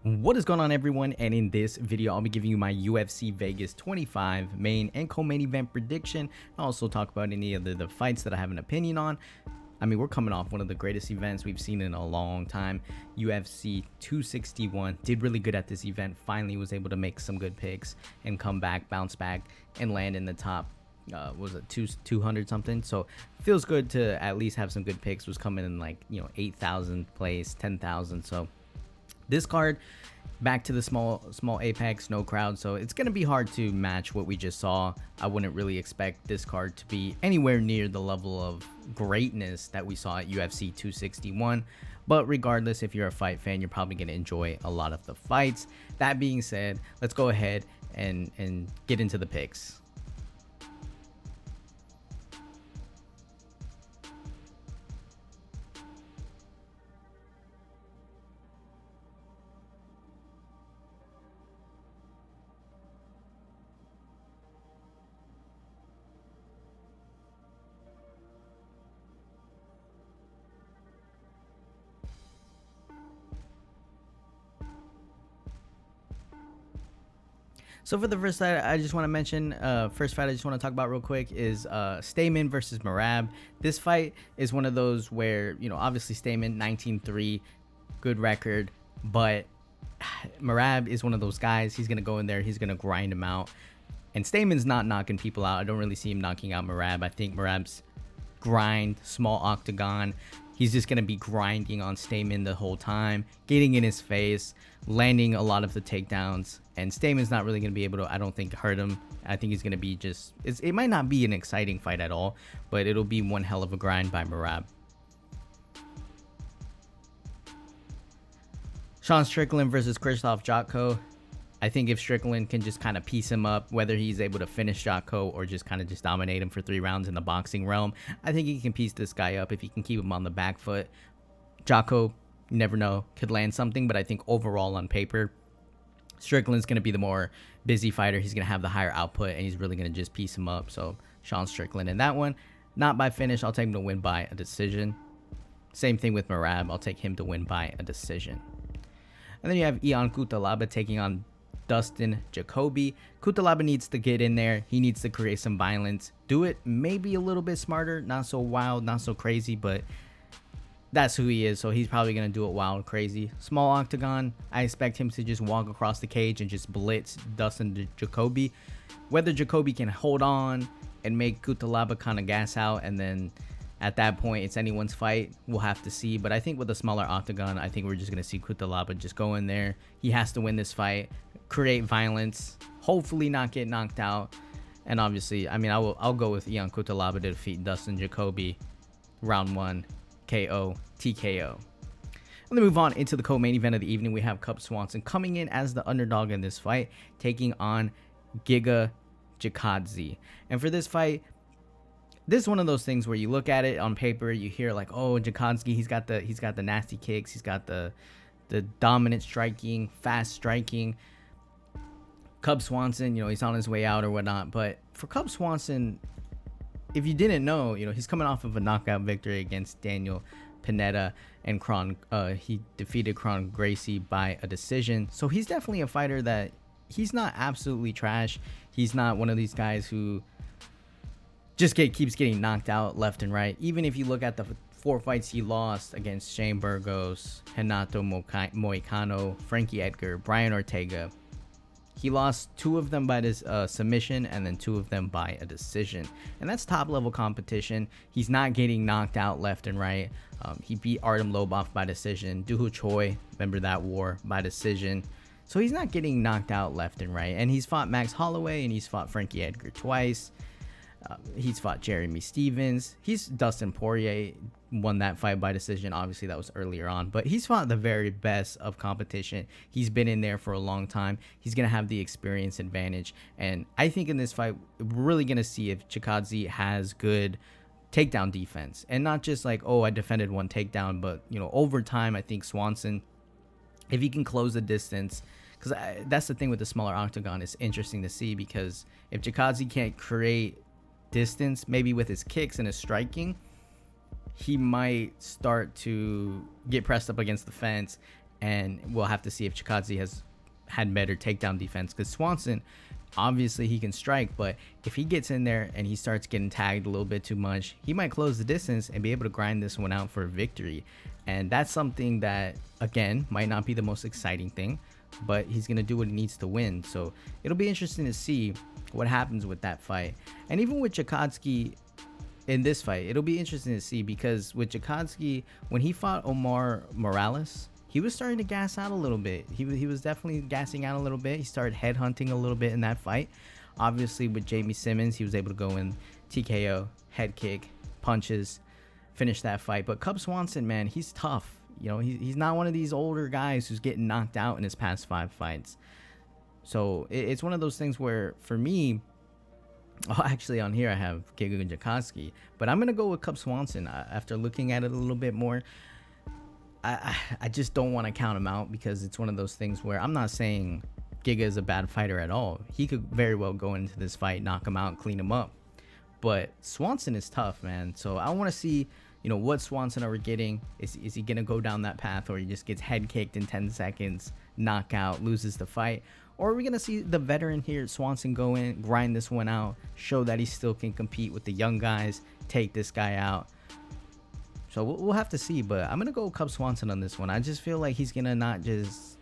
What is going on, everyone? And in this video I'll be giving you my UFC Vegas 25 main and co-main event prediction. I'll also talk about any of the fights that I have an opinion on. I mean, we're coming off one of the greatest events we've seen in a long time. UFC 261 did really good at this event, finally was able to make some good picks and come back, bounce back, and land in the top was it 200 something. So feels good to at least have some good picks. Was coming in like 8,000 place, 10,000. So this card, back to the small Apex, no crowd, so it's going to be hard to match what we just saw. I wouldn't really expect this card to be anywhere near the level of greatness that we saw at UFC 261. But regardless, if you're a fight fan, you're probably going to enjoy a lot of the fights. That being said, let's go ahead and get into the picks. So for the first fight, I just want to mention, first fight I just want to talk about real quick is Stamen versus Morab. This fight is one of those where, obviously Stamen 19-3, good record, but Morab is one of those guys. He's going to go in there, he's going to grind him out. And Stamen's not knocking people out. I don't really see him knocking out Morab. I think Morab's grind, small octagon. He's just going to be grinding on Stamen the whole time, getting in his face, landing a lot of the takedowns. And Stamen's not really going to be able to, I don't think, hurt him. I think he's going to be just, it might not be an exciting fight at all, but it'll be one hell of a grind by Morab. Strickland versus Jocko. I think if Strickland can just kind of piece him up, whether he's able to finish Jocko or just kind of just dominate him for 3 rounds in the boxing realm, I think he can piece this guy up if he can keep him on the back foot. Jocko, you never know, could land something, but I think overall on paper, Strickland's going to be the more busy fighter. He's going to have the higher output, and he's really going to just piece him up. So Sean Strickland in that one. Not by finish. I'll take him to win by a decision. Same thing with Morab. I'll take him to win by a decision. And then you have Ion Cutelaba taking on Dustin Jacoby. Cutelaba needs to get in there. He needs to create some violence. Do it maybe a little bit smarter. Not so wild, not so crazy, but that's who he is. So he's probably going to do it wild, crazy. Small octagon. I expect him to just walk across the cage and just blitz Dustin Jacoby. Whether Jacoby can hold on and make Cutelaba kind of gas out, and then at that point, it's anyone's fight. We'll have to see. But I think with a smaller octagon, I think we're just going to see Cutelaba just go in there. He has to win this fight, create violence, hopefully not get knocked out. And obviously, I mean, I'll go with Ion Cutelaba to defeat Dustin Jacoby. Round 1, KO, TKO. And then move on into the co-main event of the evening. We have Swanson coming in as the underdog in this fight, taking on Jakadzi. And for this fight, this is one of those things where you look at it on paper, you hear like, oh, Jakadzi, he's got the nasty kicks, he's got the dominant striking, fast striking. Swanson, he's on his way out or whatnot. But for Swanson, if you didn't know, he's coming off of a knockout victory against Daniel Pineda, and he defeated Kron Gracie by a decision. So he's definitely a fighter that he's not absolutely trash. He's not one of these guys who just keeps getting knocked out left and right. Even if you look at the 4 fights he lost against Shane Burgos, Renato Moicano, Frankie Edgar, Brian Ortega, he lost 2 of them by this submission, and then 2 of them by a decision. And that's top level competition. He's not getting knocked out left and right. He beat Artem Lobov by decision. Dooho Choi, remember that war, by decision. So he's not getting knocked out left and right. And he's fought Max Holloway, and he's fought Frankie Edgar twice. He's fought Jeremy Stevens. Dustin Poirier won that fight by decision. Obviously, that was earlier on. But he's fought the very best of competition. He's been in there for a long time. He's going to have the experience advantage. And I think in this fight, we're really going to see if Jakadzi has good takedown defense. And not just like, oh, I defended 1 takedown. But, over time, I think Swanson, if he can close the distance, because that's the thing with the smaller octagon. It's interesting to see, because if Jakadzi can't create distance, maybe with his kicks and his striking, he might start to get pressed up against the fence and we'll have to see if Jakadzi has had better takedown defense, because Swanson, obviously he can strike, but if he gets in there and he starts getting tagged a little bit too much, he might close the distance and be able to grind this one out for a victory. And that's something that, again, might not be the most exciting thing, but he's going to do what he needs to win. So it'll be interesting to see what happens with that fight. And even with Jakadzi in this fight, it'll be interesting to see, because with Jakadzi, when he fought Omar Morales, he was starting to gas out a little bit. He was definitely gassing out a little bit. He started headhunting a little bit in that fight. Obviously, with Jamie Simmons, he was able to go in TKO, head kick, punches, finish that fight. But Cub Swanson, man, he's tough. You know, he's not one of these older guys who's getting knocked out in his past 5 fights. So it's one of those things where, for me, actually on here I have Giga and Jakadzi, but I'm going to go with Cub Swanson after looking at it a little bit more. I just don't want to count him out, because it's one of those things where I'm not saying Giga is a bad fighter at all. He could very well go into this fight, knock him out, clean him up. But Swanson is tough, man. So I want to see, you know, what Swanson are we getting? Is he going to go down that path, or he just gets head kicked in 10 seconds, knockout, loses the fight? Or are we going to see the veteran here, Swanson, go in, grind this one out, show that he still can compete with the young guys, take this guy out? So we'll have to see, but I'm going to go Cub Swanson on this one. I just feel like he's going to not just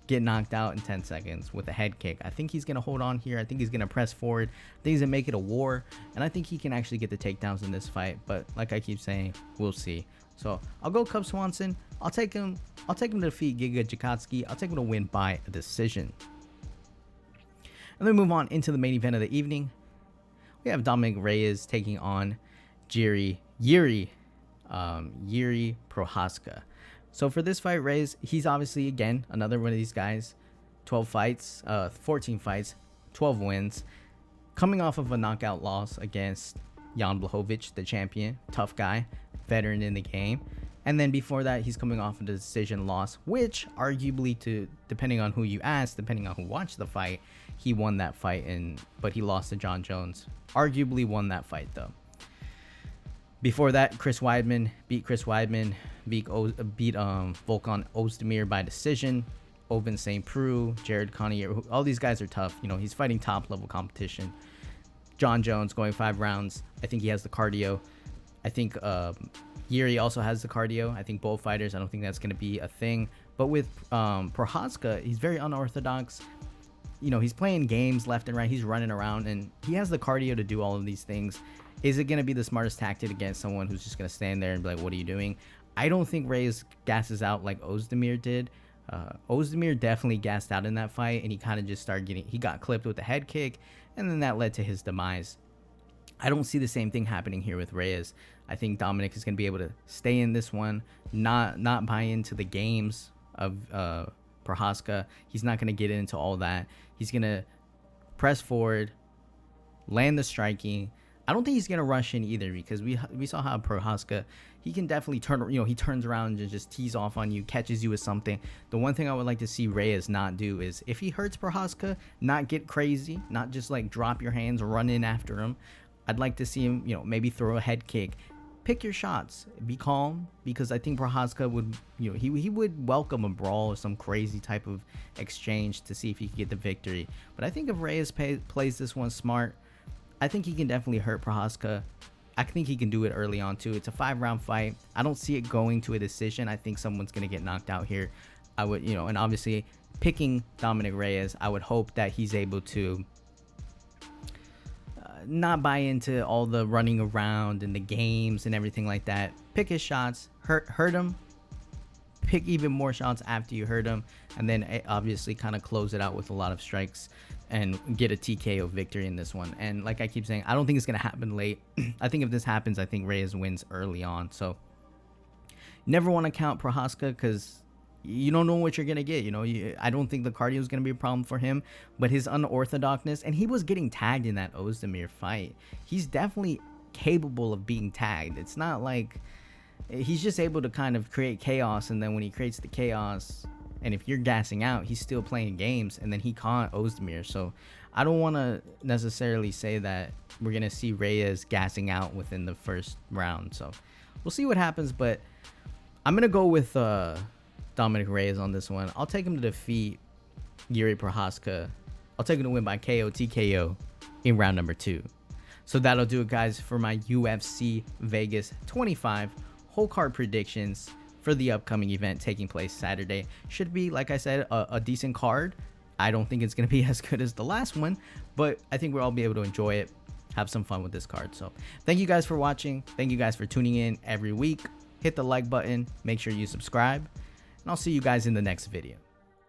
get knocked out in 10 seconds with a head kick. I think he's going to hold on here. I think he's going to press forward. I think he's going to make it a war, and I think he can actually get the takedowns in this fight. But like I keep saying, we'll see. So I'll go Cub Swanson. I'll take him to defeat Giga Jakadzi. I'll take him to win by a decision. And then move on into the main event of the evening. We have Dominic Reyes taking on Yuri Prochazka. So for this fight, Reyes, he's obviously, again, another one of these guys. 14 fights, 12 wins. Coming off of a knockout loss against Jan Blachowicz, the champion. Tough guy, veteran in the game. And then before that, he's coming off of a decision loss, which arguably, depending on who you ask, depending on who watched the fight, he won that fight, but he lost to John Jones. Arguably won that fight, though. Before that, Chris Weidman, beat Volkan Ozdemir by decision. Ovince St. Preux, Jared Cannonier, all these guys are tough. You know, he's fighting top-level competition. John Jones going 5 rounds. I think he has the cardio. I think Yuri also has the cardio. I think both fighters, I don't think that's going to be a thing. But with Prochazka, he's very unorthodox. You know, he's playing games left and right. He's running around, and he has the cardio to do all of these things. Is it going to be the smartest tactic against someone who's just going to stand there and be like, what are you doing? I don't think Reyes gasses out like Ozdemir did. Ozdemir definitely gassed out in that fight, and he kind of just he got clipped with the head kick, and then that led to his demise. I don't see the same thing happening here with Reyes. I think Dominic is going to be able to stay in this one, not buy into the games of Prochazka. He's not going to get into all that. He's going to press forward, land the striking. I don't think he's going to rush in either, because we saw how Prochazka, he can definitely he turns around and just tees off on you, catches you with something. The one thing I would like to see Reyes not do is, if he hurts Prochazka, not get crazy, not just like drop your hands, run in after him. I'd like to see him, maybe throw a head kick. Pick your shots, be calm, because I think Prochazka would, he would welcome a brawl or some crazy type of exchange to see if he could get the victory. But I think if Reyes plays this one smart, I think he can definitely hurt Prochazka. I think he can do it early on too. It's a 5-round fight. I don't see it going to a decision. I think someone's going to get knocked out here. I would, and obviously picking Dominic Reyes, I would hope that he's able to not buy into all the running around and the games and everything like that. Pick his shots, hurt him, pick even more shots after you hurt him, and then obviously kind of close it out with a lot of strikes and get a TKO victory in this one. And like I keep saying, I don't think it's going to happen late. I think if this happens, I think Reyes wins early on. So never want to count Prochazka, because you don't know what you're going to get. I don't think the cardio is going to be a problem for him, but his unorthodoxness, and he was getting tagged in that Ozdemir fight. He's definitely capable of being tagged. It's not like he's just able to kind of create chaos, and then when he creates the chaos, and if you're gassing out, he's still playing games, and then he caught Ozdemir. So I don't want to necessarily say that we're going to see Reyes gassing out within the first round. So we'll see what happens, but I'm going to go with Dominic Reyes on this one. I'll take him to defeat Yuri Prochazka. I'll take him to win by KO TKO in round number 2. So that'll do it, guys, for my UFC Vegas 25 whole card predictions for the upcoming event taking place Saturday. Should be, like I said, a decent card. I don't think it's going to be as good as the last one, but I think we'll all be able to enjoy it, have some fun with this card. So thank you guys for watching. Thank you guys for tuning in every week. Hit the like button. Make sure you subscribe. And I'll see you guys in the next video.